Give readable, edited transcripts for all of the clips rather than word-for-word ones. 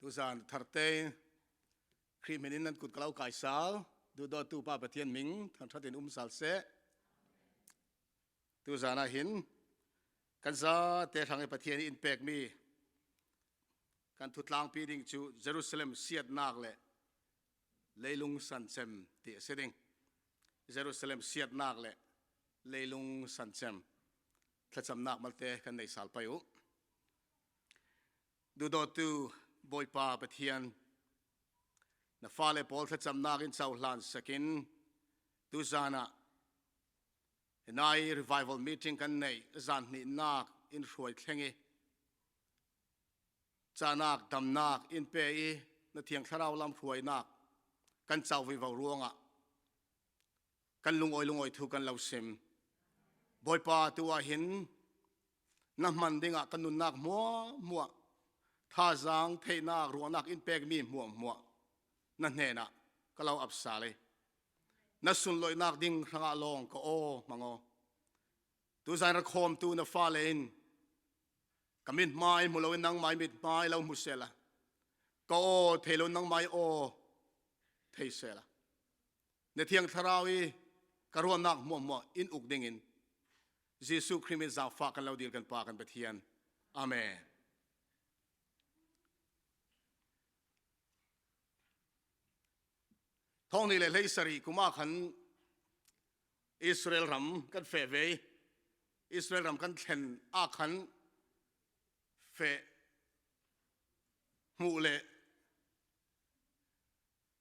ตุสานทาร์เตครีมเห็นนั้นกุดกล่าวกายสาวดูดอตูป้าประเทียนมิงทางทัดเต็นสาลเสตุสานาหินกันซาเตะทางประเทียนอินเปกมีการทุดลางปีดิ่งจูเยรูซาเล็มเสียดนักเล่เลยลุงสันเซมตีเสดิงเยรูซาเล็มเสียดนักเล่เลยลุงสันเซมถ้าจำนักมาเตะกันในสาลไปอยู่ดูดอตูบอยป้าประเทียนนักฟ้าเลปอลถ้าจำนักอินเซาลานสกินตุสานะใน revival meeting กันในจานนี้นักอินรวยเข่งจานักดำนักอินเปย์นักเทียงทาราวลำรวยนักกันเจ้าวิวารวงอ่ะกันลุงอ้อยทุกันเหล่าเซมบอยป้าตัวเห็นน้ำมันดิ่งอ่ะกันนุนนักมัวท่าจางเทนักรัวนักอินเปย์มีมัวนั่นเองนะก็เราอับสาเลยนัสุนลอยนักดิ่งทางลงก็โอ้มังโอตัวใจระคมตัวนัฟาเลนกมิดไม้มุลวินังไม้มิดไม้เรามุเซละก็โอ้เทลนังไม้โอ้เทเซละในเทียงทาราวีกระรวมนักมัวอินอุกดิ่งอินเยซูคริสต์จะฝากกันเราดีกันปากันไปเทียนอาเมนท้องนี้เลยสรีกุมาขันอิสราเอลรำกันเฟเวอิสราเอลรำกันเข็นอาขันเฟมูเล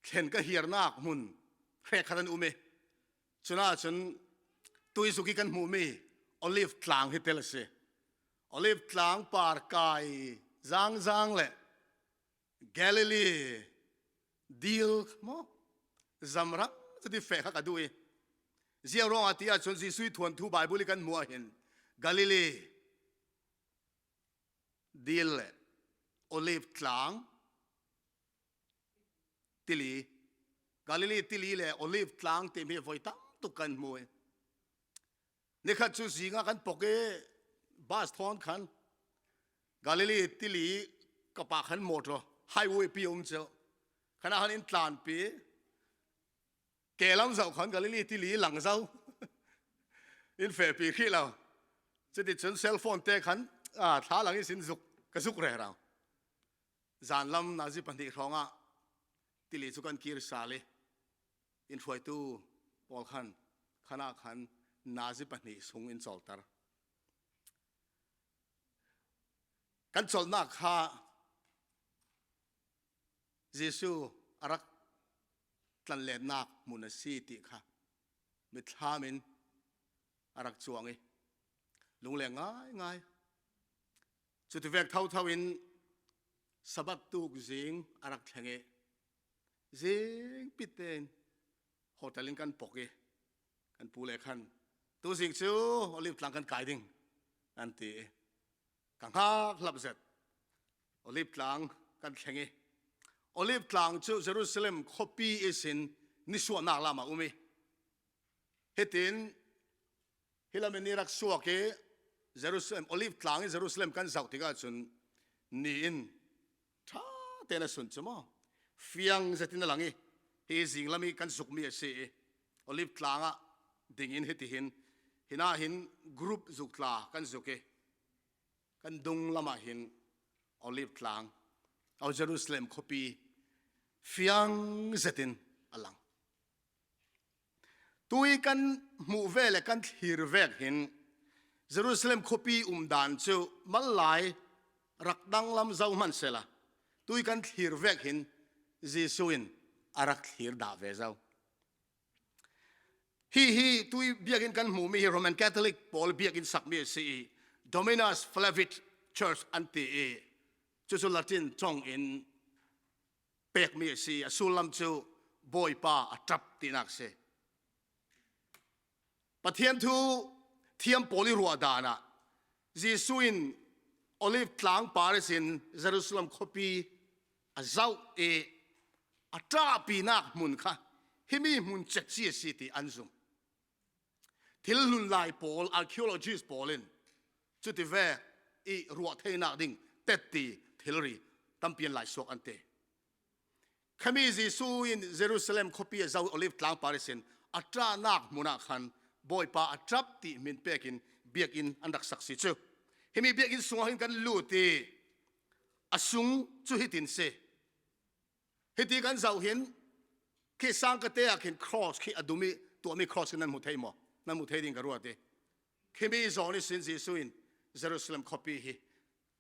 เข็นก็เฮียร์นักมุนแค่ขันอุเมชนะจนตุยสุกิกันมูมีโอลิฟกลางฮิตเตลเซโอลิฟกลางปาร์กายจางเลยแกลิลีดีลมอจำรักจะที่เฟะกันด้วยเจ้าร้องอาทิตย์ชนสีสุยทวนทูบายบุลิกันมัวเห็นกาลิลีดีลโอลิฟกลางติลีกาลิลีติลีเลยโอลิฟกลางเต็มไปตั้งตุกันมัวนี่ขัดชูสีงากันปกเกบาสทอนขันกาลิลีติลีกับปากขันหมดหรอไฮเวย์ปีองเจ้าขณะขันอินทรานปีแกล้ำเสาขันกาลิลีที่หลีหลังเสาอินเฟปีขี้เราจะติดจนเซลโฟนเตะขันท้าหลังอิสินสุกกระสุกเรเราจานลำนาจิปันติครองที่หลีสุกันกีรสาเลอินช่วยตู้ปอลขันขณะขันนาจิปันติส่งอินสอลตาร์กันจอลนักฮาเยซูอารักตันเลนักมุนสีติค่ะมิทามินอารักจวงเอลุงเลี้ยงง่ายจุดที่เวกเท่าอินสบัดตุกจิงอารักแข่งเอจิงปิดเต็นโฮเทลิงกันปกเอกันปูเล็กขันตัวสิงชูโอลิฟหลังกันไก่ดิ่งอันตีกังฮักลับเสร็จโอลิฟหลังกันแข่งเอโอลิฟกลางจูเยรูซาเล็มคอปีเอซินนิสวนักลามาอุมิเฮตินฮิลามินิรักสัวเกเยรูซาเล็มโอลิฟกลางเยรูซาเล็มกันสักติกาจุนนี่อินท่าเตนะสุนจมอฟิยังจะตินหลังอีเฮซิงลามีกันสุกมีเอเซโอลิฟกลางอ่ะดิ่งอินเฮติหินหินาหินกรุ๊ปสุกลากันสุกเกกันดุงลามาหินโอลิฟกลางเอาเยรูซาเล็มคอปีฟิยังเซตินอลังตุยกันมูเวลกันฮิรเวกหินเยรูซาเล็มคอปีดานเจ้ามัลไลรักดังลำเจ้ามันเสละตุยกันฮิรเวกหินเยซูอินอารักฮิรดาเวเจ้าฮีตุยเบียกินกันมูมีโรมันคาทอลิกปอลเบียกินสักมีสีโดมินัสฟลาวิชเชิร์ชอันตีจุสุลาตินจงอินเปกมีสีสุลัมจูบอยป้าจับตีนักเสปะเทียนทูเทียมโพลิรัวดานะเยซูอินโอลิฟกลางปาริสินเยรูซาเล็มคอปีอาเจ้าอาตราปีนักมุนค่ะฮิมีมุนเจ็ดสีติอันซุมทิลลุนไลโพลอาร์คิโอโลจิสโพลินจุดที่เวอีรัวเทนักดิ่งเต็ดตีทิลรี ตั้มเปลี่ยนหลายสวกอันเตขมีจิสูอินเยรูซาเล็มคบีเจ้าโอลิฟกลางปาริสินอัตรานักมุนักขันบอยปาอัตรับติมินเปกินเบียกินอันดักศักดิ์สิทธิ์เฮมีเบียกินสงหินกันลูตีอสุงจุฮิตินเซฮิติกันเจ้าหินที่สังกเตะกินครอสที่อดูมีตัวมีครอสนั้นมุทัยมั้งนั้นมุทัยดิ้งกันรู้ว่าเตเฮมีจอนี่สินจิสูอินเยรูซาเล็มคบีฮี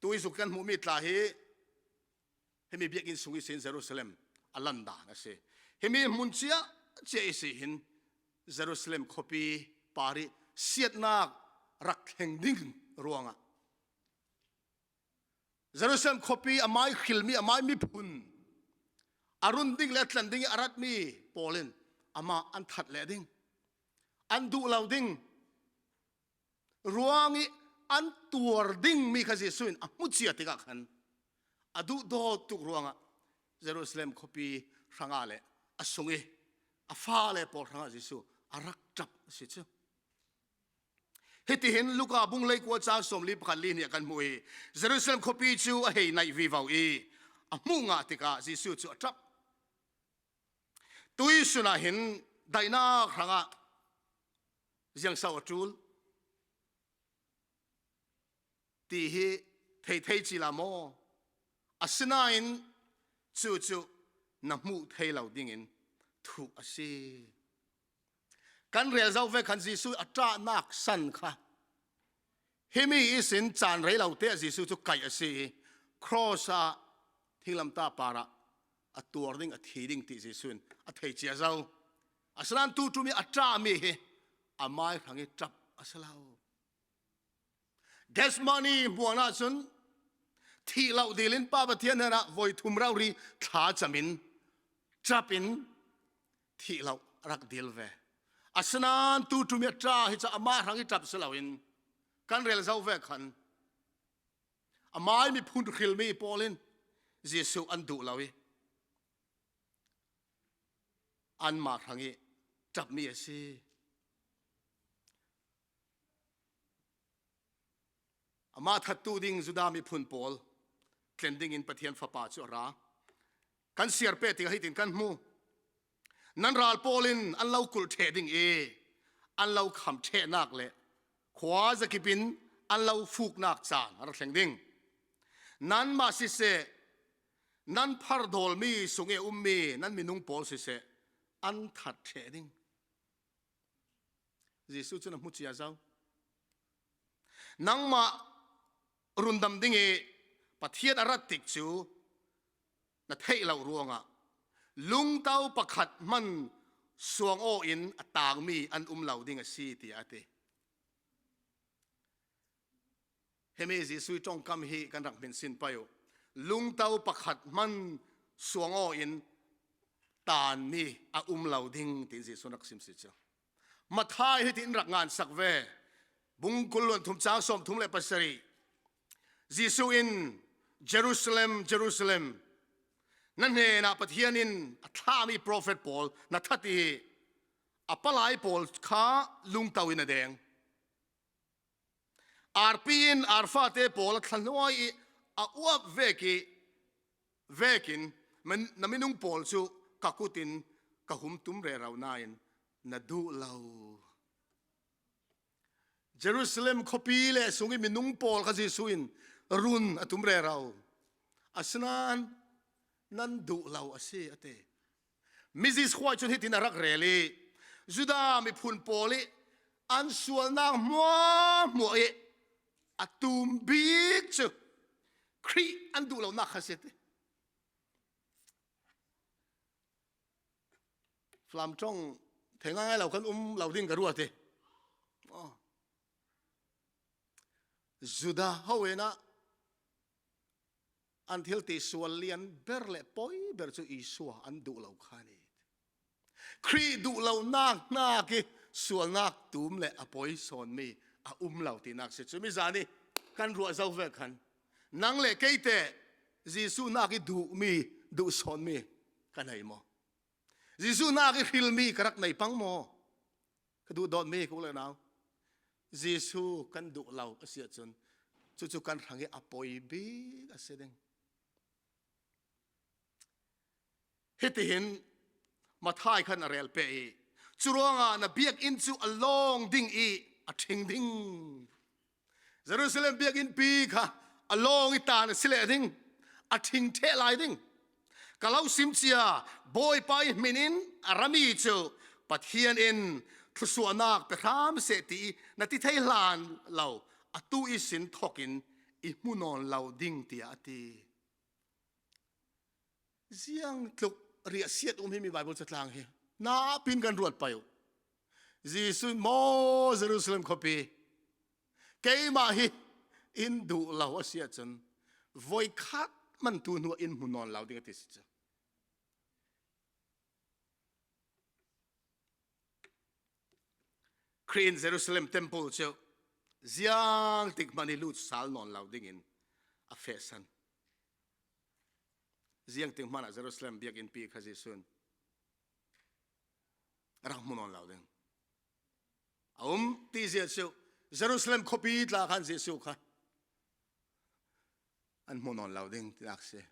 ตัวอิสุกันมุมิตลาฮีเฮมีเบียกินสุงิสินเยรูซาเล็มอัลลันดานะเซเฮมีมุนเชียเจสิหินเยรูซาเล็มคบีปาริเสียดนักรักแห่งดิ้งรวงอะเยรูซาเล็มคบีอามายขิลมีอามายมีพุนอารุณดิ้งและตันดิ้งอารัดมีโปลินอามาอันทัดเลดิ้งอันดูเหล่าดิ้งรวงอีอันตัวดิ้งมีขจิสุนมุจีติกาขันอดูโดตุกรวงอะเยรูซาเล็มคบีรังอาเลอสุงอฟ้าเลปอรังอาจิสุอารักจับสิเจ้าเฮติเห็นลูกอาบุงเลยกว่าจ้าสมลิบขันลีเนี่ยกันมวยเยรูซาเล็มคบีจูเฮในวิวามุงอาติกาจิสุจูจับตุยสุนาเห็นได้นารังอายังสาวจูลตีเฮเทจิลาโมอาสนาอินจู่ๆน้ำมูเทเหล่าดิ่งอินถูกอาศัยกันเรียลเจ้าเวคันจิสุอัตรานักสันค่ะเฮมีอิสินจานเรียลเตะจิสุจุกไก่อาศัยครอสาที่ลำตาปาระอัตัวดิ่งอัทีดิ่งติจิสุนอัเทจิเจ้าอาสนานตู้มีอัตรามีเฮอาไม้ทางนี้จับอาสลาวเดสมานีบัวนาจุนที่เราดีลินป้าปะเทียนนะวอยทุมเรารีขาจามินจับอินที่เรารักดีลเวอาสนานตูตุมีตราฮิจะอามาทางที่จับสลาวินกันเรียลเจ้าเวคันอามามีพุนขิลมีปอลินเยซูอันดูเราวิอันมาทางนี้จับมีเอซีอามาทัดตูดิ่งจุดามีพุนปอลเคลนดิ้งอินปะเทียนฟ้าป่าจุรากันเสียร์เปติกให้ตินกันมูนันราลปอลินอันเล่ากุลเทดิ้งอันเล่าคำเทนักเละขวาจะกิบินอันเล่าฟูกนักจานรักเคลนดิ้งนั้นมาสิเซนั้นพาร์ดอลมีสุงมีนั้นมีนุ่งปอลสิเซอันทัดเทดิ้งเยซูจุนมุจีอาเจ้านังมารุนดำดิ้งปะเทียนอรัตติกจูนัดให้เรารวงอ่ะลุงเต้าประคัดมันสวงโออินต่างมีอันเหล่าดิ้งสีตีอาเตเฮเมจิสุยจงคำฮีกันรักเป็นสินไปอยู่ลุงเต้าประคัดมันสวงโออินตานมีอันเหล่าดิ้งที่จิสุนักสิมสิจ้ามาท้ายให้ตินรักงานสักเวบุงกุลวนทุมจ้าสมทุมเลปัสรีจิสุอินเยรูซาเล็มนั่นเองนะปะเทียนินท้ามีโปรเฟตปอลนัทตีอัปลายปอลข้าลุงเตาอินแดงอาร์ปีนอาร์ฟาเตปอลขันน้อยอาอวบเวกินมันนั่นไม่นุ่งปอลชูกักุตินกัหุมตุ้มเรเรานายนัดดูเราเยรูซาเล็มคบีเลสุงิมินุ่งปอลกัจิสุอินรุนตุ้มเรเราอาสนานนั่นดูเราอาศัยอเตมิซิสควายจนหิตินารักเรลีจุดามีพุนปอลิอันส่วนนางมัวอัตุมบิกจูครีอันดูเรานักขสิตฟลามจ้องเถงง่ายเราคันเราดิ้งกระรัวเตจุดาเฮาเวนะอันที่ติสวลเลียนเบร์เล่ปอยเบร์จูอีสัวอันดูเราขานิดครีดูเรานักสวลนักตุมเล่อปอยสอนมีเราตีนักเสร็จมิจานี่กันรัวเจ้าเวกันนังเล่เกยเตจิสูนักดูสอนมีกันไหนมั้งจิสูนักฮิลมีกระรักไหนปังมั้งก็ดูดอนมีกูเลยนะจิสูกันดูเราเสียจนจู่ๆกันทางอปอยบีกเสด็จ ฮิตหินมาท้ายขันอะไรเปย์จุรวงนะเบียกอินจูอลองดิ้งอีอทิงดิ้งเยรูซาเล็มเบียกอินปีค่ะอลองอีตาเนี่ยสิเลดิ้งอทิงเทลายดิ้งกะเล่าซิมเซียบอยไปมินินอารามีเจอปัทเฮียนอินทุสวนักเปรามเสตีนาที่ไทยลานเราอตุอิสินทอกินอิมุนอนเราดิ้งเตียตีเสียงทุกเรียเสียดให้มีไบเบิลจะกลางเฮน่าพินกันรวดไปอยู่จีสุโมเยรูซาเล็มคอปีเกย์มาฮิอินดูเราเสียจนวอยคัดมันตูนัวอินมุนอนเราดิ้งติสิจ้ะครีนเยรูซาเล็มเทมเพลเจ้าเสียงติกมันลุดสาลนอนเราดิ้งอินอเฟสันเสียงติกมันเยรูซาเล็มเบียกอินปีข้าเจสุนรักมุนอนเราดิ้งตีเสียเจ้าเยรูซาเล็มคอปีตลาขันเจสุค่ะอันมุนอนเราดิ้งที่นักเสีย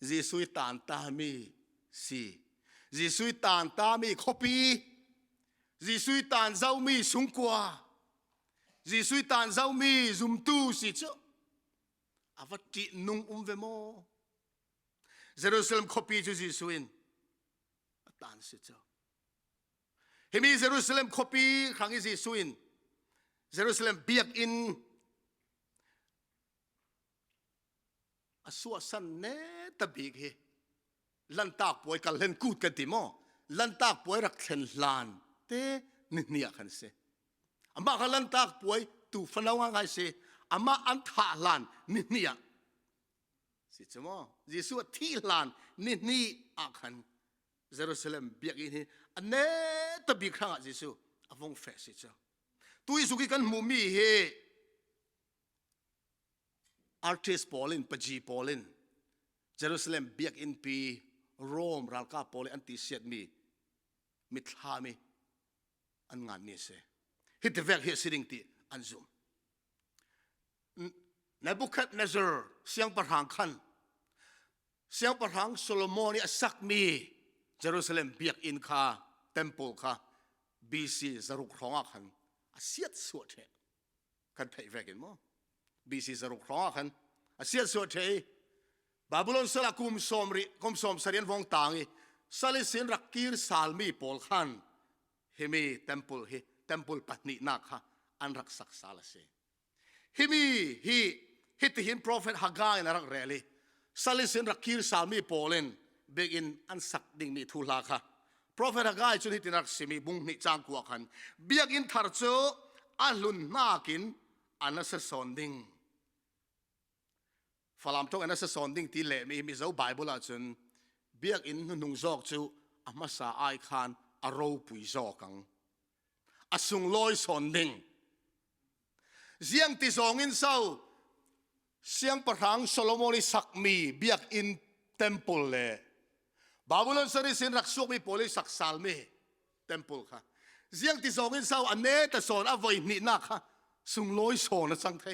เจสุยตานตามีสีเจสุยตานตามีคอปีจีสุยตานเจ้ามีสุงกว่าจีสุยตานเจ้ามีซุมตูสิเจ้าอาวัตินุ่งเวโมเยรูซาเล็มคอปีจูจีสุยนตานสิเจ้าเฮมีเยรูซาเล็มคอปีครั้งจีสุยนเยรูซาเล็มเบียกอินอสวสันเนตบีกเฮลันตากป่วยกันเล่นกูดกันติโมลันตากป่วยรักเล่นลานเต้นี่เนี่ยขันเสอามาขันลันตากป่วยตูฟันเอาง่ายเสอามาอันท่าลานนี่เนี่ยสิจมอเยซูที่ลานนี่อาขันเยรูซาเล็มเบียกอินอันเนตบีครั้งเยซูอาวงเฟสิจ้าตุยสุกิกันมุมีเฮอาร์ติสปอลินปจีปอลินเยรูซาเล็มเบียกอินปีโรมรัลกาปอลินอันติเซียดมีมิทามีอันงานนี้เสฮิตเวกเฮสิริงตีอันซุมนบุคัดเนซอร์เสียงประหางขันเสียงประหางโซโลมอนี่สักมีเยรูซาเล็มเบียกอินคาเทมเพิลคาบีซีจารุครองขันเสียดสวดเฮกันไทยเวกินมั้งบีซีจารุครองขันเสียดสวดเฮบาบิโลนสละกุมสมสรีนวงต่างสลิสินรักกีร์ซาลมีปอลขันเฮมีเทมเพิลปัตนินักฮะอันรักสักษาละเซเฮมีฮิตหินโปรเฟตฮากายนรักเรลีสลิสินรักกีร์ซาลมีปอลินเบกินอันสักดิ่งมีทุลาค่ะโปรเฟตฮากายจุดฮิตินักสิมีบุงนิจางกัวขันเบียกินทาร์โจอันลุนนากินอันนั้นสอนดิ่งฝรั่งทุกอันนั้นสอนดิ่งที่เละมีเจ้าไบเบิลอาจารย์เบียกอินนุ่งจอกจูอามาสาไอคานอารมณ์ปุยจอกังอาสุงลอยสอนดิ่งเสียงที่สองอินเศร้าเสียงประหังโซโลมอนิสักมีเบียกอินเทมเพิลเล่บาบิโลนสริสินรักสุกมีโพลิสักซาลมีเทมเพิลค่ะเสียงที่สองอินเศร้าอันเนตสอนอวัยนินักค่ะสุงลอยสอนนะสังเท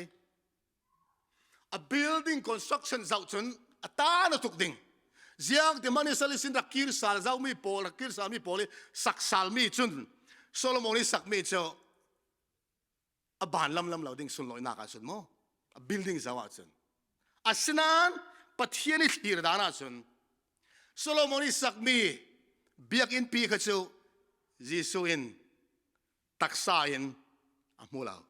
a building construction เจ้าจนอัตาหนุทุกดิ่งเสียงที่มันอิสระสินรักกิร์ซาลเจ้ามีโพลรักกิร์ซาลมีโพลิสักซาลมีจุนโซโลมอนิสักมีเจ้าบ้านลำเราดิ่งสุนลอยนักสุนโม a building เจ้าจุนอาสนั้นปัทเทียนิทีระดานาจุนโซโลมอนิสักมีเบียกอินปีกเจ้าจีซูอินตักษาอินอามูลาว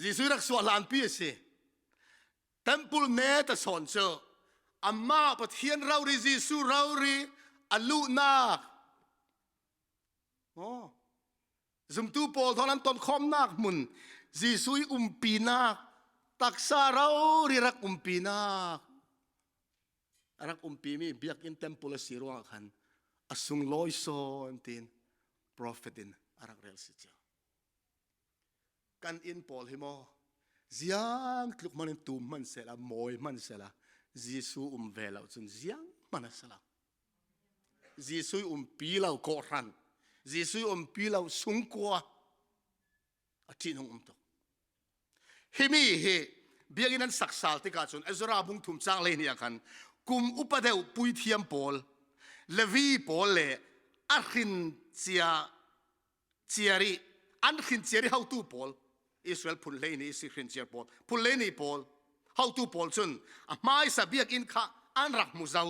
จีซูรักสวาลานปีเสเทมพุลเนตสอนเจ้าอามาปัทเทียนเราริจีซูเราริอลูนาโอ้ซุมตูโปลเท่านั้นตอนคอมนักมุนจีซูยปีนักตักษาเราริรักปีนักรักปีมีเบียกอินเทมพุลสิรวงขันอสุงลอยโซนตินโปรเฟตินรักเรลสิเจ้ากันอินปอลฮิโมเสียงคลุกมันตูมันเสละมอยมันเสละจีซูเวลาจนเสียงมันเสละจีซูปีเราโกรันจีซูปีเราสุงกัวอาทิตย์นึงตุเฮมีเฮ เบียกินันสักสาลติกาจนเอซราบุงทุมจางเลยนี่กันกุมอุปเดวปุยเทียมปอลเลวีปอลเลอันขินเจียรีอันขินเจียรีเฮาตูปอลอิสราเอลพุนเลนี่อิสราเอลเจียปอลพุนเลนี่ปอลเฮาตูปอลจนไม่สับเบียกินข้าอันรักมุเจ้า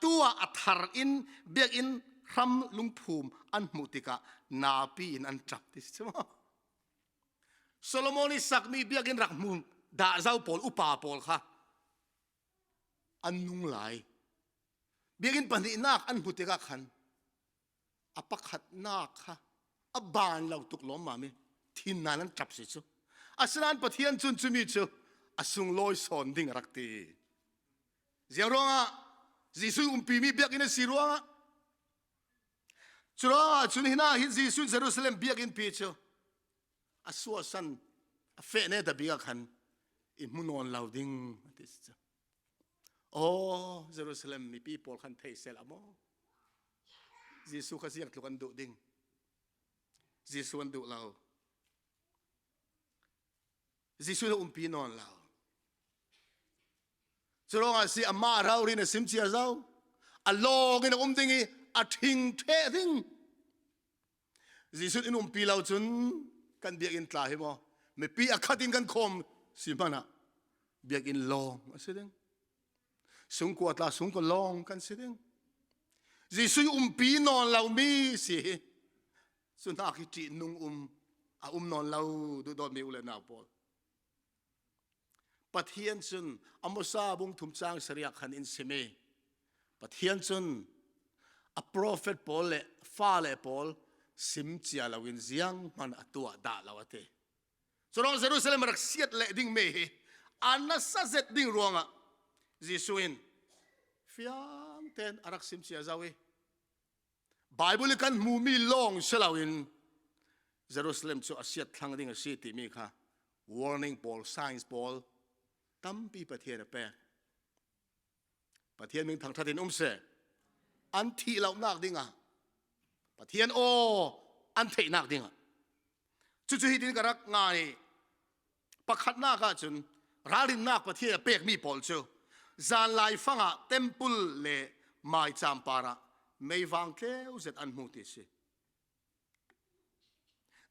ตัวอัฐารอินเบียกินรำลุงภูมิอันมุติกะนาปีอินอันจับติสใช่ไหมโซโลมอนิสักมีเบียกินรักมุมด่าเจ้าปอลอุปาปอลค่ะอันนุ่งไหลเบียกินปันตินักอันมุติกะขันอปักขัดนักค่ะอบานเราตุกล้อมมามีที่นั่นจับสิจูอาสนานปะเทียนจุนจุมิจูอาสุงลอยสอนดิ่งรักตีเจ้าร้องอ่ะจิสุปีมีเบียกินสิร้องอ่ะจุราจุนหินาหินจิสุเยรูซาเล็มเบียกินปีจูอาสัวสันเฟเนตเบียกันอิมุนอนเราดิ่งติสจูโอ้เยรูซาเล็มมีปีพอลขันเทเซลามอจิสุข้าเสียงทุกันดุดิ่งจิสุอันดุเราจิสุเราปีนอนเราจะร้องสิอามาเราเรียนสิมเชียเจ้าอัลโลกินดิ่งอัดทิ้งเททิ้งจิสุอินปีเราจนกันเบียกินตลาหิมอไม่ปีอักขัดินกันคมสิมันอะเบียกินลองสิเด้งสูงกว่าตาสูงกว่าลองกันสิเด้งจิสุปีนอนเรามีสิสุนัขจีนุ่งนอนเราดูดอนมีอุเลนาปอลปะเทียนจุนอมซาบุงทุมจางสริยขันอินสิเมปะเทียนจุนอัปโรเฟตปอลเลฟ้าเลปอลสิมเจียลาวินเซียงมันอตัวด่าลาวเตส่วนเยรูซาเล็มรักเสียดเลดิ่งเมย์อันนั้นสัจเดิ่งรวงอ่ะจิสุอินฟิยังเต็นรักสิมเจียเจ้าเอไบเบิลกันมูมีลองเชลาวินเยรูซาเล็มจะอาศัยทางดิ่งสิติมีค่ะ warning ball signs ball ตั้มปีประเทศเปประเทศมึงทางทัดินเสอันที่เราหนักดิ่งอ่ะประเทศโออันเทนักดิ่งอ่ะจู่ๆฮิดินกรักง่ายประคัดนักอ่ะจนราลินนักประเทศเปกมีบอลเจ้าจานไลฟังอ่ะเต็มปุลเล่ไม่จำปาระไม่ฟังเท่าเสร็จอันมุติสิ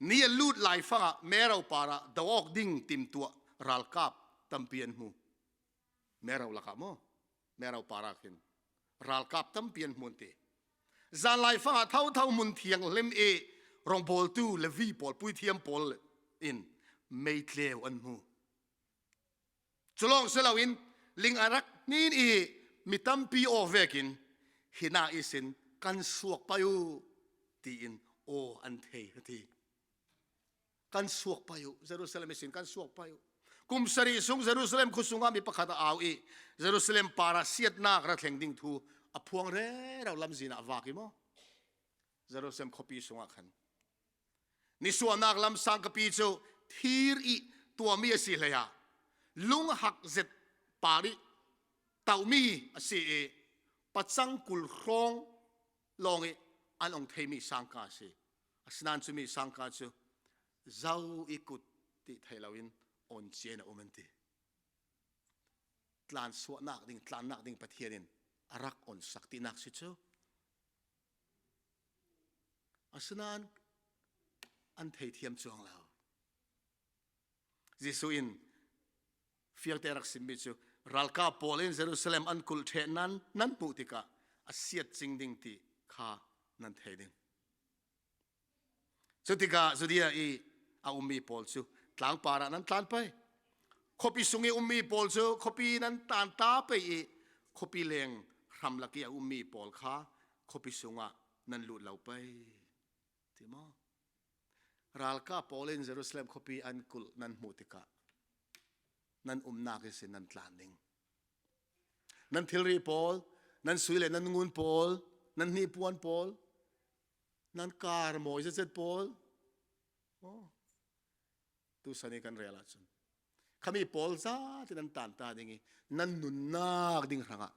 นี่ลูดไลฟังอ่ะเมื่อเราปาระดอกดิ่งติมตัวรัลกับตั้มเปลี่ยนหูเมื่อเราละกับมั้งเมื่อเราปาระขึ้นรัลกับตั้มเปลี่ยนมุนตีจานไลฟังอ่ะเท่ามุนเทียงเล่มรองบอลตู้เลวีบอลปุยเทียมบอลอินไม่เคลียวอันหูจุลองเสลาวินลิงอารักนี่มีตั้มปีโอเวกินหินาอิสินกันสวกไปอยู่ตีอินโออันเทตีกันสวกไปอยู่เยรูซาเล็มอิสินกันสวกไปอยู่กุมสรีสุงเยรูซาเล็มคุสุงามีประคาตเอาเยรูซาเล็มปาราเซียตนักรักแห่งดิ่งทูอพวงเร่เราลำจีน่าวากิโมเยรูซาเล็มขบีสุงาขันนิส่วนนักลำสังกปีโจทีรีตัวมีสิเลยะลุงหักเจ็ดปาริเต่ามีสิปัจจังกุลครองลองอันองเทมีสังกาสิสนานจุมีสังกาโจเจ้าอีกุติไทยลาวินอ่อนเจนอุมันติตลานสวนักดิ่งตลานนักดิ่งประเทศนินรักอ่อนสักตินักสิโจสนานอันเทียมจวงเราจิสุอินฟิกเตรักสิมิจูรัลกาโปลินเยรูซาเล็มอันคุลเทนั้นปุติกะอาเซียตจิงดิงติข้านันเทดิงสุติกาสุดีอามีโพลจูหลังปาระนั้นตานไปขบีสุงีมีโพลจูขบีนั้นตานตาไปขบีเลงรำลักยามีโพลข้าขบีสุงะนั้นหลุดเราไปที่มอรัลกาโปลินเยรูซาเล็มขบีอันกุลนันมุติกะนันนักสินันตลานิงนันทิลรีโพลนันสุยเลนันงูนโพลนันนีปวนโพลนันการโมยเซตโพลตุสันิกันเรียลสันขมีโพลซาที่นันตานตาดิ่งนันนุนนักดิ่งรังะ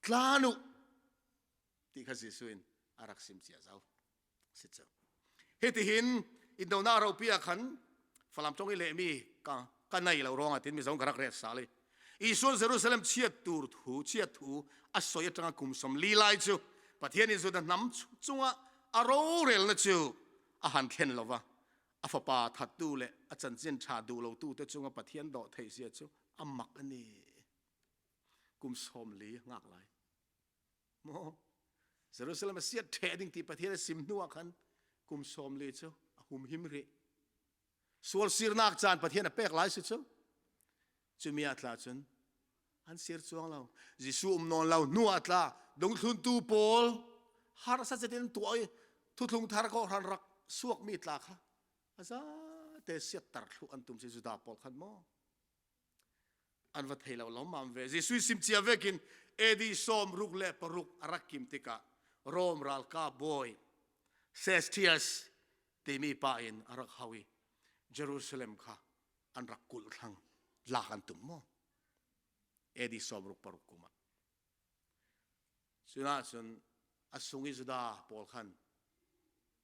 คลานุที่ข้าศึกสุยนอารักซิมเสียเจ้าสิเจ้าเหตุหินอินโดนาเราเปียขันฝรั่งจงอิเลมี กันในเราร้องอาทิตย์มีสองกระเรศสาเลยอีส่วนเยรูซาเล็มเชียตูเชียตูอสอยจังกุมสมลีไลจูประเทศนี้สุดน้ำจุงอารมณ์เรลนะจูอาหารเข็นเราวะอาฟปาทัดดูเลยอาจารย์เจนชาดูเราตู้แต่จุงประเทศดอไทยเสียจูอามักอันนี้กุมสมลีงักไหลโมเยรูซาเล็มเสียเทดิ้งที่ประเทศซิมนัวกันกุมสมลีจูหุมหิมรีส่วนสิรนักจานประเทศนั้นเป็กหลายสุดจูมีอัตลาจนอันเสียจวงเราจิสูนอนเรานัวอัตลาดงทุนตูโปลฮาร์สัจเจนตัวไอ้ทุลุงทาร์ก็หันรักสวกมีตลาค่ะอาซาเตเสียตร์ลุอันตุมเสจุดาโปลขันมออันวัดให้เราล้อมมันเวจิสูซิมเชียเวกินเอดีสอมรุกเล่ปรุกรักกิมติกะโรมรัลกาบอยเซสเทียสเตมีปาอินอารักฮาวีเยรูซาเล็มค่ะอันรักกุลขังลากันตุ่มมอเอดีสอบรุกปรุกกุมาสุนัขส่วนอสุงิสุดาปอลขัน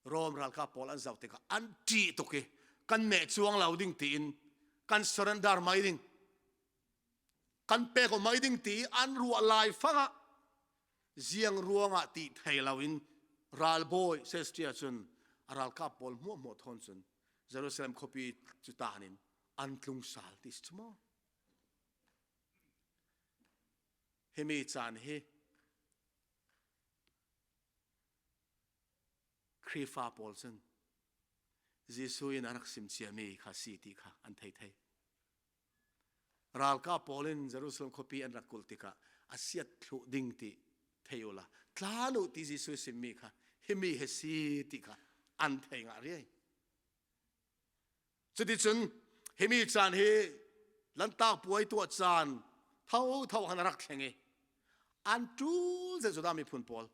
โรมรัลกาปอลอันเจ้าเตกะอันจีตุกกันเนจวงเหล่าดิ่งตีนกันสรันดาร์ไม่ดิ่งกันเปกไม่ดิ่งตีอันรัวลายฟังเจียงรัวงะตีไทยเหล่าอินรัลโบยเซสเตียส่วนรัลกาปอลมัวทอนส่วนเยรูซาเล็มคบีจุตานินอันลุงสาลติสมอเฮมีจานเฮครีฟาปอลสันเยซูอินอารักซิมเชียมีข้าสีติข้าอันไทยไทยรัลกาปอลินเยรูซาเล็มคบีอันรักกุลติข้าอาเซียตลุดิ่งติเทโยลาทลาลุติเยซูซิมมีข้าเฮมีเฮสีติข้าอันไทยงาเรียจุดที่สุดเฮมีจานเฮลันตากป่วยตัวจานเท่าหันรักแข่งอันจูเจสุดามีพุนปอล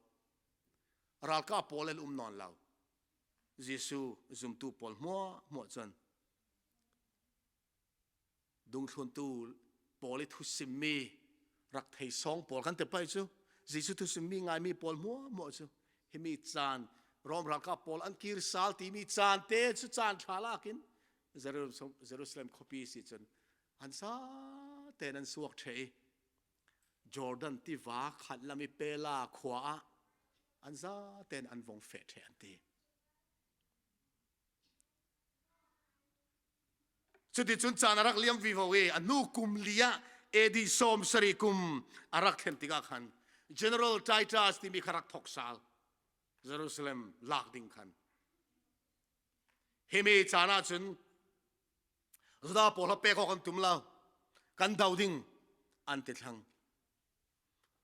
รัลกาปอลเลนนอนเราเยซูซุมตูปอลมัวจนดุงชนตูปอลทุสิมีรักไทยสองปอลกันแต่ไปจูเยซูทุสิมีไงมีปอลมัวจูเฮมีจานรอมรัลกาปอลอันกิรซาลตีมีจานเตจุจานชาลากินเยรูซาเล็มคบีสิจนอันซาเตนันสวกเชยจอร์แดนที่ว่าขัดลามิเปลาขวาอันซาเตนอันวงเฟตอันตีจุดที่จุนจานรักเลี้ยงวิวเวอันนูกุมเลียเอดีสอมสริกุมอารักเห็นติกาขัน General Titus ที่มีขรักทกสาลเยรูซาเล็มลากดิ่งขันเฮมีจานาจุนสุดาปอลเปกกันตุมลาวกันดาวดิ่งอันติดหัง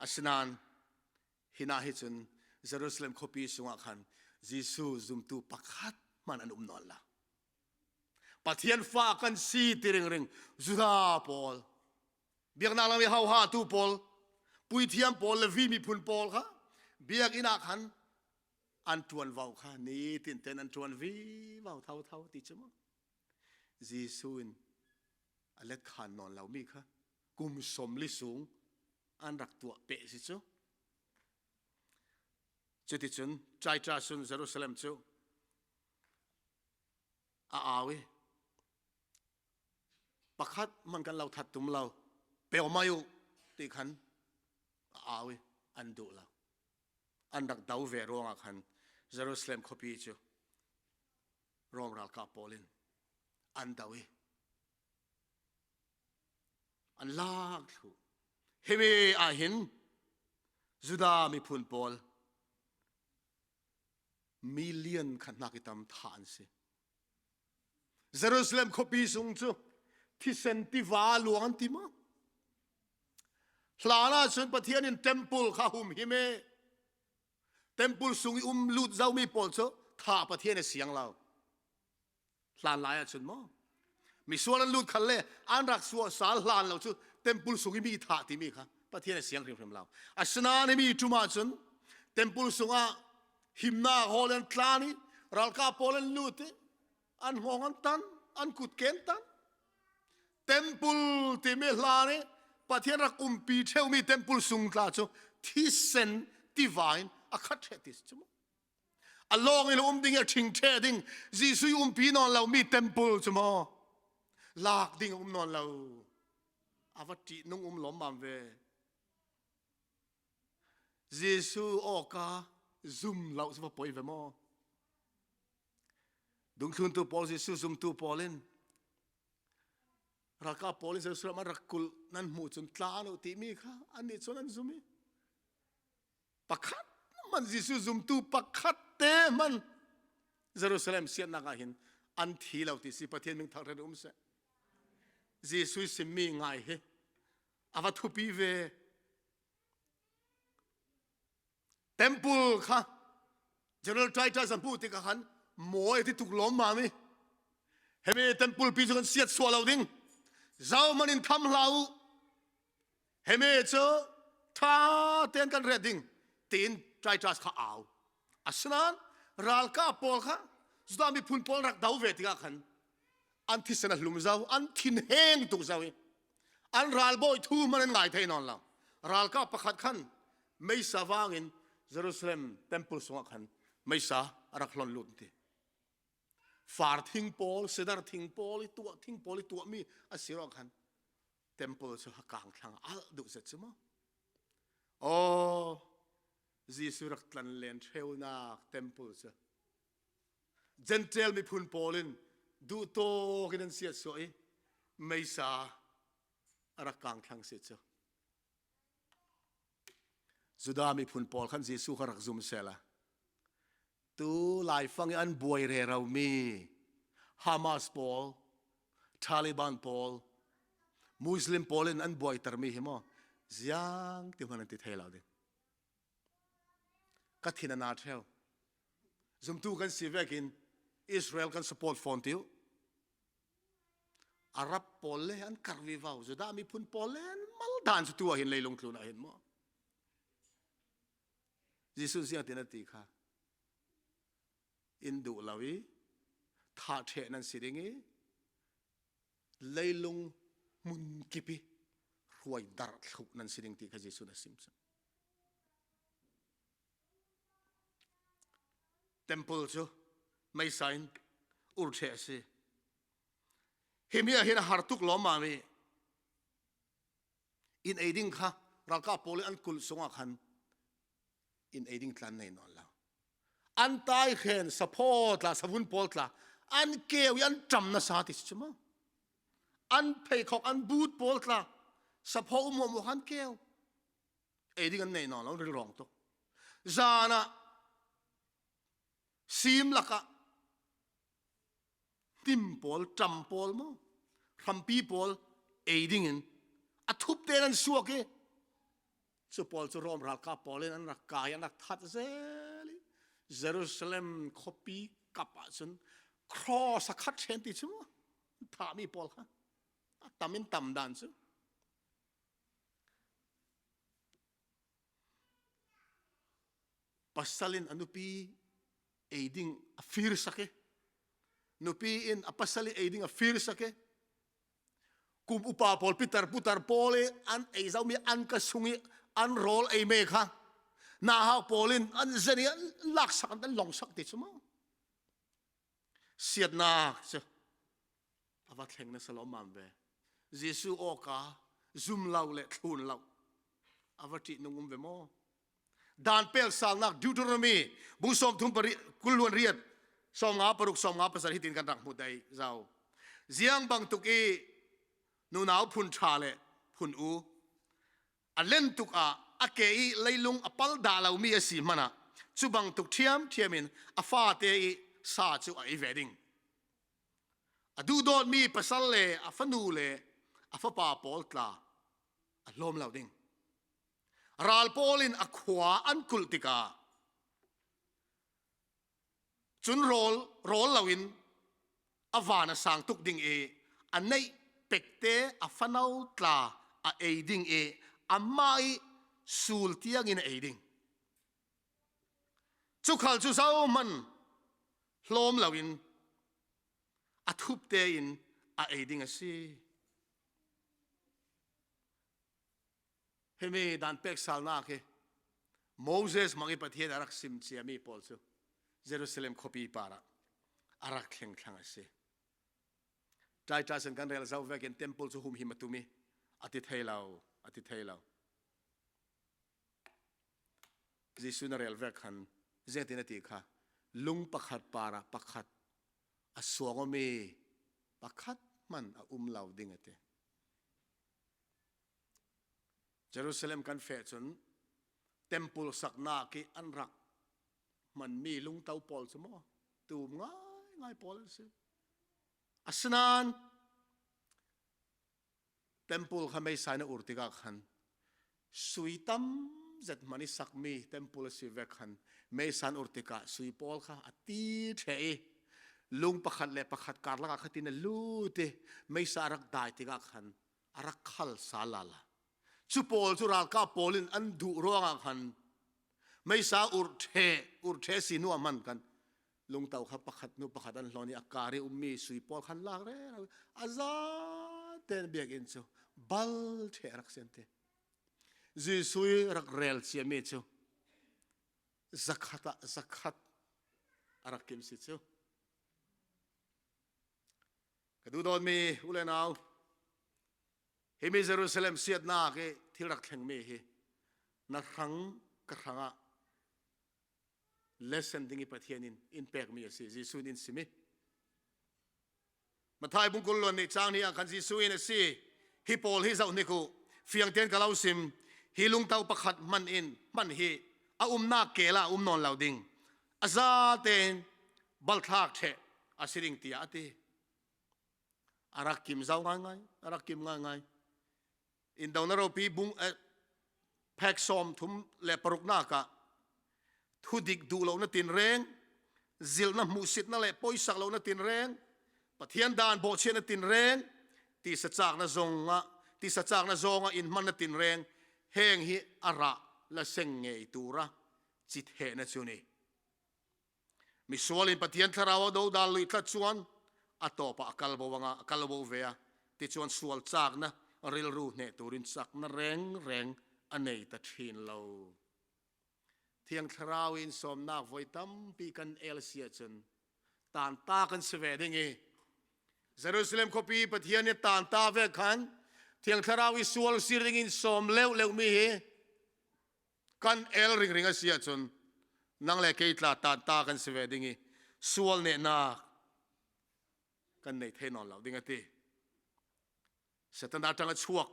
อาสนานหินาฮิจุนเยรูซาเล็มคบีสุงาขันเยซูซุมตูปักฮัดมันอันนอนละปัทยันฟ้ากันซีติริงสุดาปอลเบียกนาลามีฮาวฮาตูปอลปุยเทียมปอลเลวีมีพุนปอลค่ะเบียกอินาขันอันจวนวาวค่ะนี่ตินเตนอันจวนวีวาวเท่าติจมเยซูนอเล็กขานนอนเหล่ามีค่ะกุมสมลิสูงอันรักตัวเปะสิจูจุดที่จุนใจจ่าสุนเยรูซาเล็มจูอาวิปักฮัดมันกันเราทัดตุมเราเปลวมาอยู่ตีขันอาวิอันดูเราอันรักดาวเวรองขันเยรูซาเล็มคบีจูโรมรัลกาปอลินอันดาวิอันลากถูเฮเมอาหินจุดามีพุนปอลมิลเลียนขันนักกิตามฐานสิเยรูซาเล็มคบีสุงจูที่เซนติวาลวงติมาหลานาชนประเทศนินเทมปุลข้าหุมฮิเมเทมปุลสุงลุดเจ้ามีปอลโซท่าประเทศในเสียงเราหลานหลายชนมั้งมีส่วนลุดขันเล่อันรักส่วนสารหลานเราจูเทมปุลสุงมีท่าที่มีค่ะประเทศในเสียงริมเราอาสนาในมีจุมาชนเทมปุลสุงอ่ะหิมนาฮอลเลนคลานีรัลกาโปเลนลุดอันมองอันตันอันกุดเกนตันเทมปุลที่มีลานีประเทศรักปีเทวมีเทมปุลสุงตาจูที่เซนที่วายน์อาคัดเทติสจุมอัลลอฮ์อิลุดิ่งทิ้งเทดิ่งจีซุยปีนอนเรามีเทมปุลจุม ลากดิ่งนอนเราอาวตินุ่งหลอมมามเวเยซูโอกาซุ่มเราสมปอยเวมอดุงทุนตัวปอลเยซูซุ่มตัวปอลินรักกับปอลินเสร็จมารักกุลนั่นหมู่จนตาโนติมีค่ะอันนี้ส่วนนั้นซุ่มปักขัดมันเยซูซุ่มตัวปักขัดเตมันเยรูซาเล็มเสียนักหินอันที่เราที่สิประเทศมึงทางเรื่องเสเยซูสิมีไงเฮอาวทุปีเวเต็มปูค่ะเจเนอเรลไททัสพูดที่กันหมอยที่ถูกล้อมมามิเฮ้ยเต็มปูปีจุกันเสียดสวเราดิ้งเจ้ามันอินทำเราเฮ้ยเจ้าท่าเตียนกันเรดดิ้งตีนไททัสข้าเอาอัศนันรัลก้าปอลค่ะสุดท้ายมีพุ่นปอลรักดาวเวติกันอันที่สนับลุมเจ้าอันทินเฮงตุกเจ้าอันรัลบอยทูมันง่ายเท่นอนเรารัลก้าประคัดขันไม่สว่างอินเยรูซาเล็มเต็มปูสงขันไม่สารักหลอนลุนทีฟาร์ทิ้งปอลเสดาร์ทิ้งปอลตัวทิ้งปอลตัวมีอาศิรขันเต็มปูสุขกลางทางอัลดุเสร็จมั้งโอ้จีสุรักตันเลนเทวนาเต็มปูสุเจนเทลมีพุ่นปอลินดูโตกันเสียสวยไม่สารักกลางทางเสร็จสุดามีพุ่นปอลขันเยซูขรักซุมเซล่าตูไลฟังอันบวยเรเรามีฮามาสปอลทาลิบันปอลมุสลิมปอลินอันบวยตรมีหิมะยังที่มันติดเทลาดิกัทินานาเทลซุมตูกันสิเวกินอิสราเอลกันสปอร์ตฟอนติวอาหรับปอลเลอันคาร์วิวาวสุดามีพุ่นปอลเลนมัลดานสุดตัวเห็นเลยลงทุนเห็นมั้งยิสุเสียตินาติค่ะอินดูลาวีท่าเทนันสิริงีเลยลงมุนกิปิรวยดาร์ขุนันสิริงติค่ะยิสุนัสิมส์เต็มปูจูไม่ใช่อุรเชสิเฮมีอะไรนะฮาร์ตุกล้อมมามีอินเอดิงค่ะรักกับโพลิอันกุลสงขันอินเอดิงทันในนอนแล้วอันตายเห็นสปอร์ตละสมุนโพลต์ละอันเกี่ยวอันจำนะสาธิตใช่ไหมอันเพย์ของอันบูดโพลต์ละสปอร์ตมัวมัวอันเกี่ยวเอดิงอันในนอนแล้วเรื่องรองตัวจานะซีมละกะติมโพลจำโพลมั้งรัมปีโพลเอดิงอันอัทุบเตนันสัวเกสุปอลจะรอมรักกับโพลนั้นรักกายนักทัดเซลิเยรูซาเล็มคอปีกับอันครอสคัดเชนติใช่ไหมถามีโพลค่ะตามินตำดันซึปัสสลินอนุปีเอดิงอฟิร์สักนุปีอินอปัสสลินเอดิงอฟิร์สักคุมอุปาโพลพิตาร์พุตาร์โพลอันเอเจ้ามีอันกระสุงอันโรลเอเมค่ะนาฮาวโพลินอันเจนี่ลักสักอันลองสักติดใช่ไหมเสียดนักเจ้าอาวัตเฮงนั่นสโลมันเบเยซูโอกาซุมเล่าเล็ทุนเล่าอาวัตินุ่งเวโมดานเปลสาลนักดิวโตรมีบุษมทุมปริกุลวนเรียดสองงาปรุกสองงาภาษาฮิตินกันรักมุดใดเจ้าเจียงบังตุกีนูนาวพุนชาเลพุนอูอันเล่นตุกอาเกยเลยลุงอปัลดาลาวมีสีมันอะจูบังตุกเทียมอินอาฟาเตยซาจูไอเวดิงอดูโดนมีภาษาเลอาฟนูเลอาฟปาโพลตลาอลมลาวดิงรัลโพลินอขวาอันกุลติกาจุนโรลลาวินอวานาสังตุกดิงอันในเป็กเตอฟนาวตลาเอดิงอาไม่สูลเตียงอินเอดิงจุขัลจุสาวมันลมลาวินอทุบเตอินเอดิงสิเฮมีดันเป็กซาลนาเคโมเสสมังอิปะเทียนอารักซิมเซียมีพอลซูเยรูซาเล็มคอปีปาระอารักเข่งขังสิ ใจใจสังกันเรลเซาเวกินเทมเพิลสุหุมหิมตุมีอาทิตย์ให้เราอาทิตย์ให้เราจิสุนเรลเวกันเจตินติค่ะลุงปักขัดปาระปักขัดอสวงมีปักขัดมันเหล่าดิ่งเตเยรูซาเล็มกันเฟชนเทมเพิลสักนาคีอันรักมันมีลุงเต้าปอลสมอตูมง่ายปอลสิอัศนานเทมเพิลข้าไม่ใส่ในอุติกาขันสุยตัมจัดมันสักมีเทมเพิลสิเวขันไม่ใส่อุติกาสุยปอลข้าอตีเทลุงประคัดเล่ประคัดการละขัดินลูเตไม่ใส่รักได้ติกาขันรักขัลสาลาลาชุปอลชุรักกาปอลินอันดุร้องขันไม่ใช่อุรเทสินัวมันกันลุงเต่าขับประคัดนุประคัดอันหลอนี่อาการุมีสุยปอลขันลากเร่อาซาเตนเบียกินโซบัลเทรักเซนเตจีสุยรักเรลเซียมีโซzakat รักกิมสิโซกระดูดอนมีอุเลนเอาเฮมิเยรูซาเล็มเสียดนาเกที่รักแข่งมีเฮนักขังกระขังเลสเซนดิ้งปัทยานินอินเปกมีสิจิสุนินสิมิมาทายบุญกุลวันนี้จางนี้อันคันจิสุอินสิฮิปอลฮิซาอุนิคุเฟียงเตียนกะลาวซิมฮิลุงเต้าประคัดมันอินมันฮิอานาเกล่านอนเหล่าดิ่งอาซาเตนบัลทักเทอาศิริงตีอาตีอารักกิมเจ้าง่ายอารักกิมง่ายอินดาวนาโรปีบุงแพ็กซอมทุมเล่ปรุกนากะทุดิกดูเราหน้าตินแรงซิลน้ำมูสิตนั่นแหละปอยสักเราหน้าตินแรงปะเทียนดานโบเชนหน้าตินแรงตีสัจจกนาจงตีสัจจกนาจงอินมันหน้าตินแรงแห้งฮิอาระละเซงเงยตูระจิตเหนะจุนีมิสวลินปะเทียนทาราวดูดาลุยทัดชวนอัตโตปะอักลบวงอักลบวเวียติชวนสวลจากนะริลรูเนตูรินสักนะแรงอันเนยตัดหินเราเทียงทราวินสมนักไว้ตั้มปีกันเอลเซียจนตานตากันเสวดิงเอเยรูซาเล็มคบีปะเทียนเนี่ยตานตาเวกันเทียงทราวิสวลสิริงินสมเลวมีเฮกันเอลริงเสียจนนั่งเล่เกยตลาตานตากันเสวดิงเอสวลเนี่ยนากันในเทนอนเราดิงตีสตันดาจังช่วง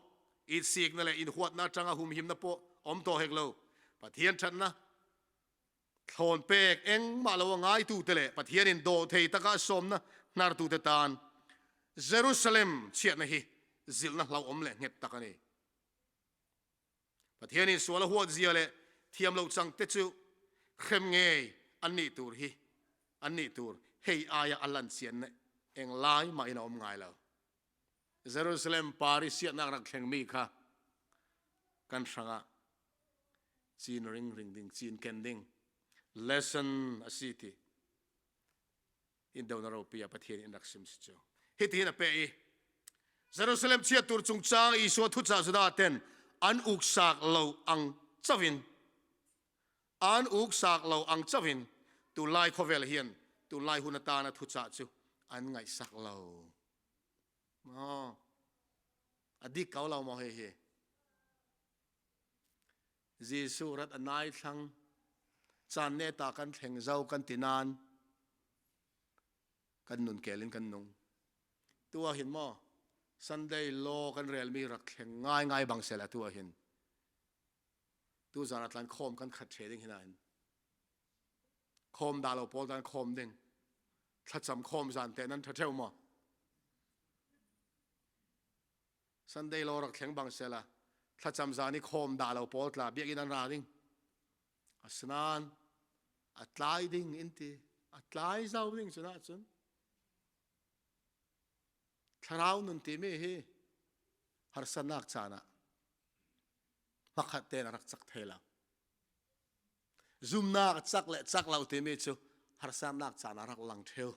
อีสิกนั่นแหละอินหัวน่าจังหุมหิมนะโปอมโตเฮกโลปะเทียนฉันนะโทนเปกเอ็งมาลาวง่ายตูเตเลปะเทียนอินโดเทตะกาสมนะนาร์ตูเตตานเยรูซาเล็มเชียนะฮิซิลนะเราอมเลเงตตะกันนี่ปะเทียนอินสวลหัวเจียเลเทียมเราจังเตจูเข้มเงยอันนี้ตูร์ฮิอันนี้ตูร์เฮียอายอัลลันเซียนเนเอ็งไลมาอินอมง่ายแล้วเยรูซาเล็มปาริสเซียนักรักแข่งมีค่ะกันสังะจีนริงดิ่งจีนเคนดิ่ง lesson อาศิติอินเดียนาโรปีอาประเทศอินดักซิมสิจ้าฮิตฮินะเปย์เยรูซาเล็มเชียตุรจุงจางอิสวทุจาสุดาเต็นอันอุกสักเหล่าอังเจวินอันอุกสักเหล่าอังเจวินตุไลโคเวลเฮียนตุไลหุนตานะทุจาจูอันไงสักเหล่าอดีตเขาเรามาเฮเยซูรัตนายทั้งจานเนตากันแข่งเจ้ากันตินานกันนุนเกลินกันนุงตัวเห็นมั้ยสันเดย์โลกันเรียลมีรักแข่งง่ายบางเสละตัวเห็นตัวจานัดลันคอมกันขัดเฉดดิ้งเห็นไหมคอมดาเราพอดันคอมดิ้งถ้าจำคอมจานแต่นั้นถ้าเท่ามั้ยสันเดย์โลรักแข่งบางเสละถ้าจำจานี่คอมด่าเราปอดละเบียกินันราดิ้งอัศนานอัตไลดิ้งอินทีอัตไลเจ้าดิ้งชนะจนทาราวนุนตีไม่เฮฮาร์สันนักจานะมักขัดเตนรักจักเทละซุ่มนักจักเละจักเราตีไม่จูฮาร์สันนักจานะรักลังเทล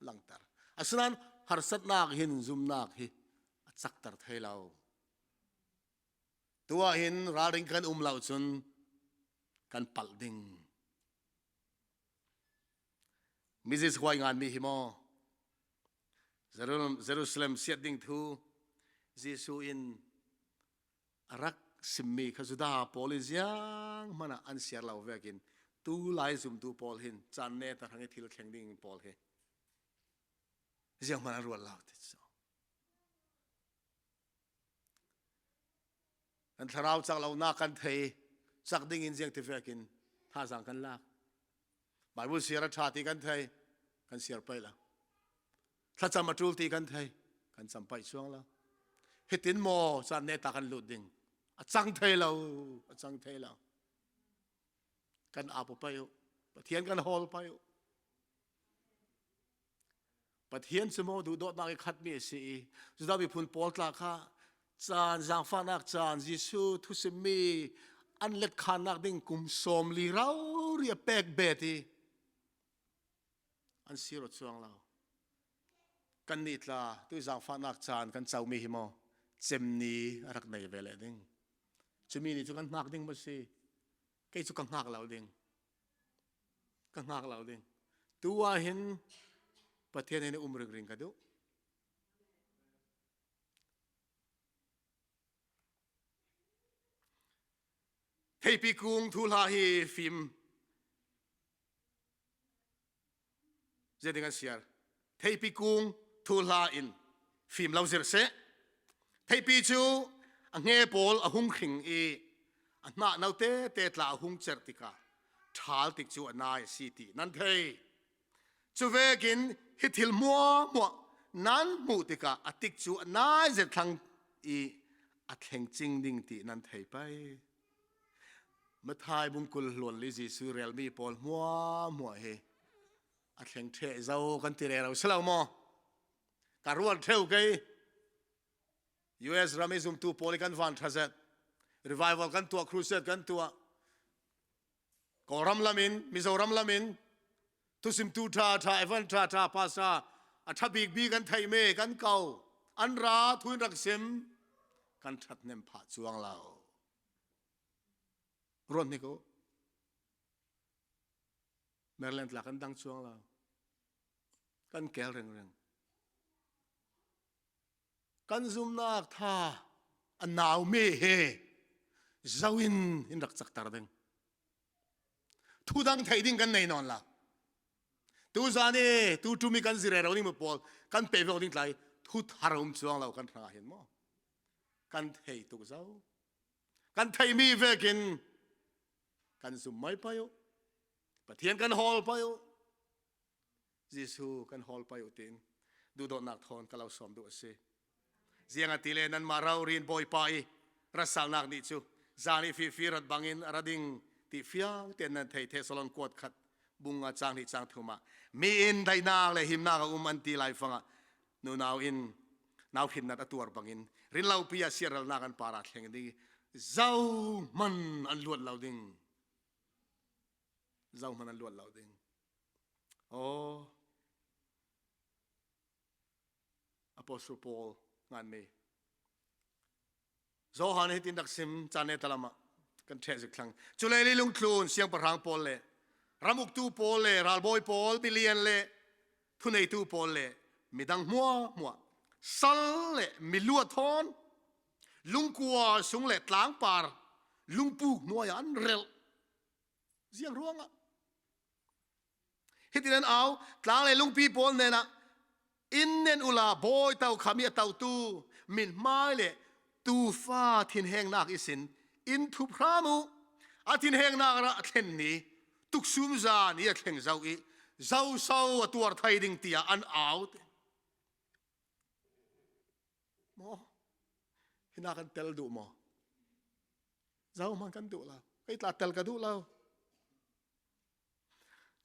ลังตาอัศนานฮาร์สันนักหินซุ่มนักฮิจักตาเทลาตัวเห็นราริงกันเหล่าจนกันปัลดิงมิจิสควายงานมีหิมอ Jerusalem siat ding thu Jesu in arak simmi khazuda poliziang mana an siar lau vekin tu lai zum tu pol hin chan ne ta hangi thil thleng ding pol he jiang mana rual lau te so an tharau chak lau na kan thei chak ding in jiang te vekin tha jang kan lak Bible siar tha ti kan thei kan siar pai la thla cham atul ti kan thei kan cham pai chuang la hitin mo chan ne ta kan lut ding achang thei lo kan apo payo pathian kan hol payo pathian sumo du dot na khat mi si zuda bi phun pol tla kha chan jang fanak chan Jesu thu simi an let khanak ding kum som li rau ria pek beti an siro chuang lao kan ni tla tu jang fanak chan kan chau mi hi mo CEM ni arak nei vele ding chumi ni chu kan hnak ding ba si cái chú càng ngạc lão đinh tua hin pathian ini ring kadu thei pi kung thu la hi phim je dengan siar thei pi kung thu la in phim lau zir se thei pi chu ange pol ahung khing e na nau te tla hung certika thal tik chu anai city nan thei chu vekin hithil mo nan mu tika atik chu anai je thang i atheng ching ding ti nan thei pai mathai bungkul lon li ji su real mi pol mo he atheng the zau kan ti re ro selo mo karual theu ke US ramizum tu polikan van thazet revival kan tua crusade kan tua koram lamin mizoram lamin tusim tu tha evan tha pasa athabik bi kan thai me kan kau anra thuin rak sim kan that nem pha chuang lao ron ni ko Maryland la kan dang chuang lao kan kel reng kan zum nak tha anaw me he zawin in rak chak tar ding thu dang thai ding kan nei non la tu zani tu mi kan zire ro ni mo pol kan pe vo ding tlai thu tharum chuang lo kan thra hin mo kan thei tu zau kan thai mi vekin kan zum mai payo pathian kan hol payo Jesu kan hol payo tin du do nak thon kalau som du ase ziang atile nan marau rin boy pai rasal nak ni chu zani fi rat bangin arading ti fiang ten nan thei Thessalon kot khat bunga chang ni chang thuma mi in dai na le him na ka anti lai fanga nu naw in naw hin na atur bangin rin lau pia siral na kan para thleng di zau man an luat lau ding oh Apostle Paul ngan me zo han hitin daksim chane talama kan the zik thlang chulei li lung thlun siang parhang pol le ramuk tu pol le ralboy pol bilian le thunei tu pol le midang mua sal le milua thon lungkua sung le tlang par lungpu noya an rel ziang ruanga hitin au tlang le lungpi pol ne na innen ula boy tau khami tau tu min mai le tu fa thin heng nak isin in thu phramu athin heng nak ra thlen ni tuk sum za ni a thleng zau i zau sau atuar thai ding tia an out mo hina kan tel du mo zau man kan du la kai tla tel ka du la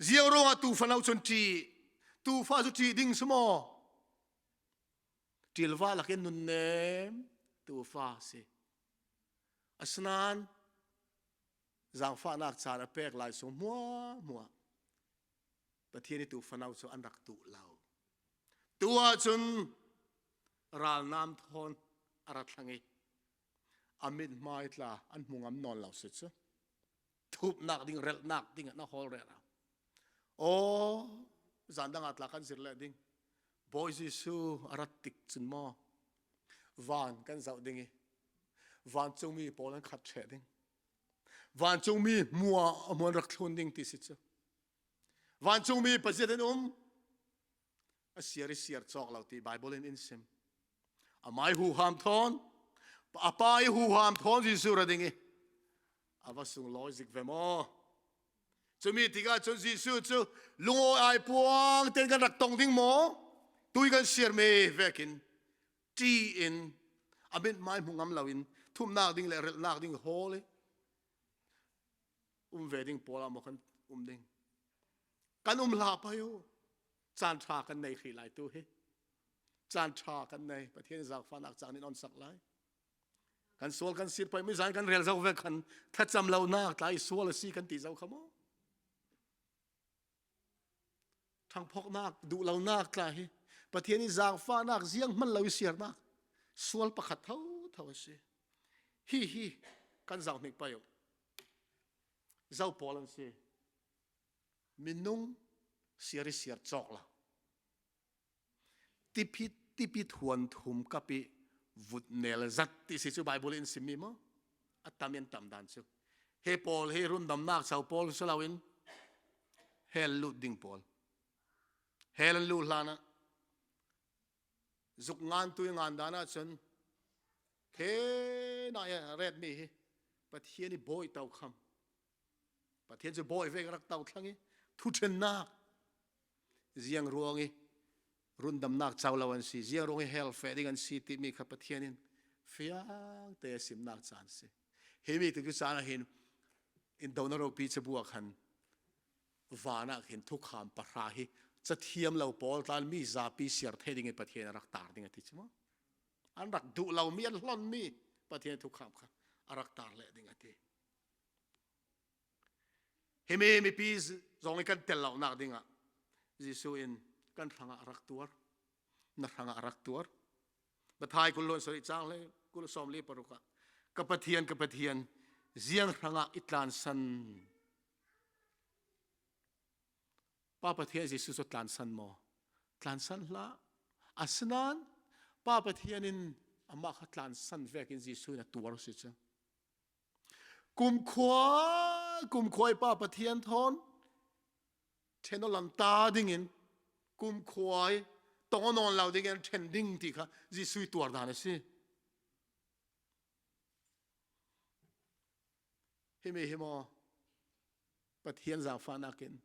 ziaw ronga tu fanau chon ti tu fa zu ti ding smo tilwa lakin nun nem tu fa se asnan zang fa nak chana pek lai so mua pathian tu fanau so an rak tu lau tua chun ral nam thon arat thangi amit mai tla an mungam non lau se chu thup nak ding rel nak ding na hol re ra o zandang atla kan sir le ding boy Giêsu aratik chun mo van kan zau dingi van chung mi polan khat che ding van chung mi mua amon rak thun ding ti si chu van chung mi pasien a siar chok lau ti bible in sim amai hu ham thon apai hu ham thon Giêsu ra dingi avasung logic vemo chumi tiga chun Giêsu chu lungo ai puang ten kan rak tong ding mo tui kan siar me vekin ti in abin mai mungam lawin thum nak ding le rel nak ding hole wedding pola mo kan ding kan la pa yo chan tha kan nei khi lai tu he chan tha kan nei pathian zak fan ak chan in on sak lai kan sol kan sir pai mi zan kan rel zau ve kan tha cham lo nak tai sol si kan ti zau khamo thang phok nak du lo nak tla hi pathian in zak fa nak ziang man lo siar nak sol pakhat thau se hi kan zau nik pa yo zau polan se minung siar chok la tipit huan thum kapi vut nel zat ti si chu bible in simi mo atamian tam dan chu he pol he run dam nak chau pol salawin hel lu ding pol hel lu lana zuk ngan tu ngan dana chen he na ya red mi he pathian ni boy tau kham pathian chu boy ve rak tau thlangi thu chen na ziang ruangi rundam nak chawlawan si ziang ruangi hel fe ding an si ti mi kha pathianin fiang te sim nak chan se hemi tu sana hin in donaro pi chbuak han wana hin thu kham pa ra hi chathiam lo pol tan mi za pi siar the ding pathian rak tar ding ati chmo an rak du lo mi an hlon mi pathian thu kham kha arak tar le ding ati hemi pi zong kan tel lo nak dinga Giêsu in kan thanga arak tuar na thanga arak tuar bathai kulon sori chang le kul som le paruka kapathian ziang thanga itlan san pa pathian Giêsu so tlan san mo tlan san la asnan pa pathian in ama kha tlan san vekin Giêsu na tuar si cha kum khoi pa pathian thon theno lam ta ding in kum khoi tong non lau ding en trending ti kha Giêsu tuar dan si hemo pathian za fa na ken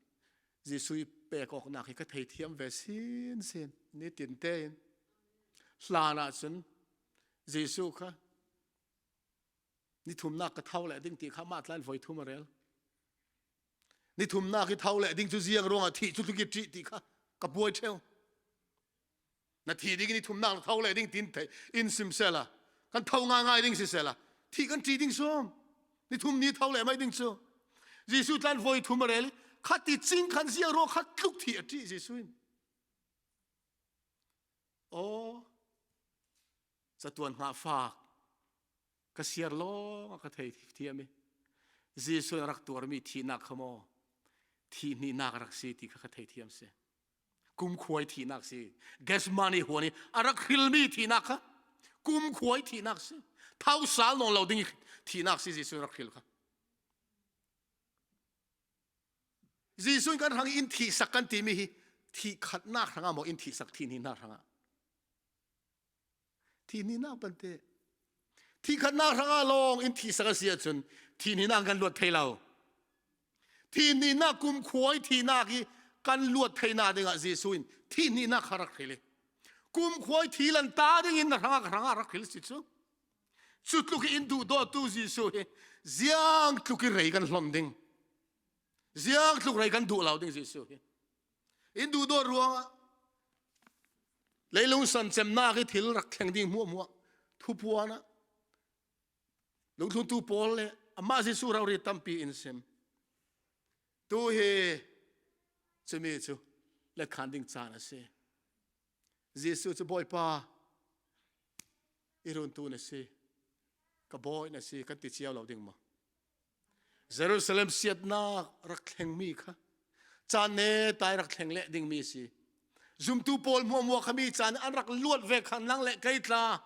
Giêsu pe kok na khi ka thei thiam ve sin ni tin te in hla na chen Giêsu kha ni thum na ka thau le ding ti kha ma tlan voi thum rel ni thum na ki thau le ding chu ziang ronga thi chu ki tri ti kha ka boi theu na thi ding ni thum na thau le ding tin thei in sim sela kan thau nga ding si sela thi kan tri ding som ni thum ni thau le mai ding chu Giêsu tlan voi thum rel kha ti ching khan ziang ro kha tluk thi ati Giêsu in o chatuan nga fa ka siar lo ka thei thiami Giêsu rak tuar mi thi na khamo thi ni nak rak si ti kha thei thiam se kum khoi thi nak si gas money honi arak khil mi thi nak kha kum khoi thi nak si thau sal non lo ding thi nak si Giêsu rak khil kha Giêsu kan hang in thi sak kan ti mi hi thi khat nak hanga mo in thi sak thi ni na hanga thi ni na ban te thi khat nak hanga long in thi sak sia chun thi ni na kan lot thei lao thi ni na kum khoi thi na ki kan luat thei na dinga Giêsu in thi ni na kharak khile kum khoi thi lan ta ding in ranga rak khil si chu chutlu ki in du do tu Giêsu he ziang tlu ki rei kan hlom ding ziang tlu rei kan du lao ding Giêsu he in du do ruanga leilung san chem na ki thil rak thleng ding mu thu puana lung thun tu pol le ama Giêsu rau ri tampi in sem tu he chumi chu le khan ding chana se Giêsu chu boy pa irun tu na se ka boy na se kan ti chiao lo ding ma Jerusalem siat na rak thleng mi kha chan ne tai rak thleng le ding mi si zoom tu pol mua khami chan an rak luat ve khan lang le kai tla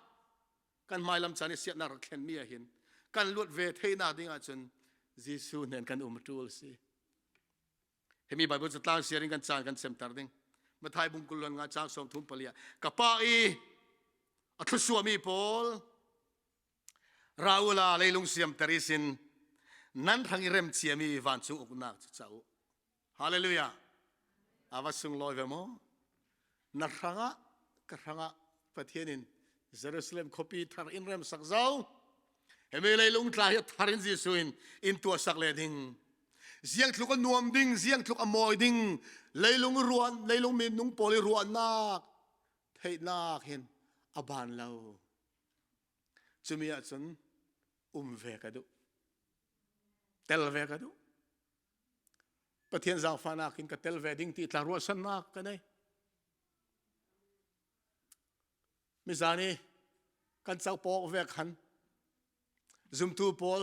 kan mai lam chan siat na rak khen mi a hin kan luat ve theina dinga chun Jesu nen kan tul si hemi Bible chatlang sharing kan chan kan sem tar ding mathai bung kulon nga chang som thum palia kapa i athu suami pol raula leilung siam tarisin nan thangi rem chiami van chu uknak chau hallelujah avasung loi vemo na thanga ka thanga pathianin Jerusalem copy thar in rem sakzau hemi leilung tla hi tharin Jesuin in tu sak le ding ziang thluk nuam ding ziang thluk amoi ding leilung ruan leilung min nung poli ruan nak thei nak hin aban lo chumia chun ve ka du tel ve ka du pathian zang fana kin ka tel ve ding ti tla ro san nak ka nei mi zani kan chau pok ve khan zum tu pol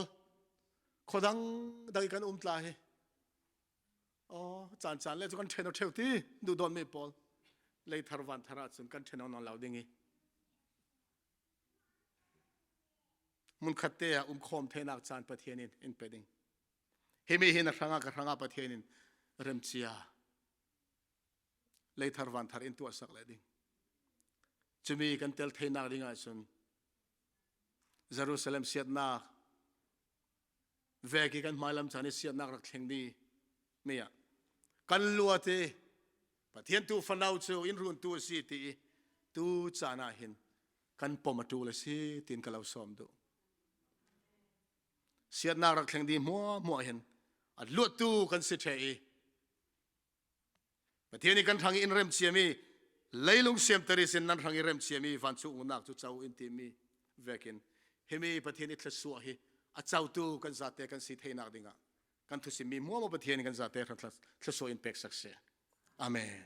khodang dai kan tla he chan chan le chu kan theno theu ti du don mi pol lei tharwan thara chun kan theno non lau dingi mun khatte ya khom thenak chan pathianin in peding hemi hin ranga ka ranga pathianin remchia lei tharwan thar in tu asak le ding chumi kan tel thenak dinga chun Jerusalem siat na veki kan mailam chani siat nak rak thleng ni mia kan luate pathian tu fanau chu in run tu si ti tu chana hin kan pomatu le si tin kalau som do siat nak rak thleng di mo hin a luat tu kan si thei pathian kan thangi in rem chiami leilung siam tari sin nan thangi rem chiami van chu unak chu chau in ti mi vekin hemi pathian i thla suah hi a chau tu kan zate kan si theina dinga kan thu si mi mo pathian kan zate thla so in pek sakse amen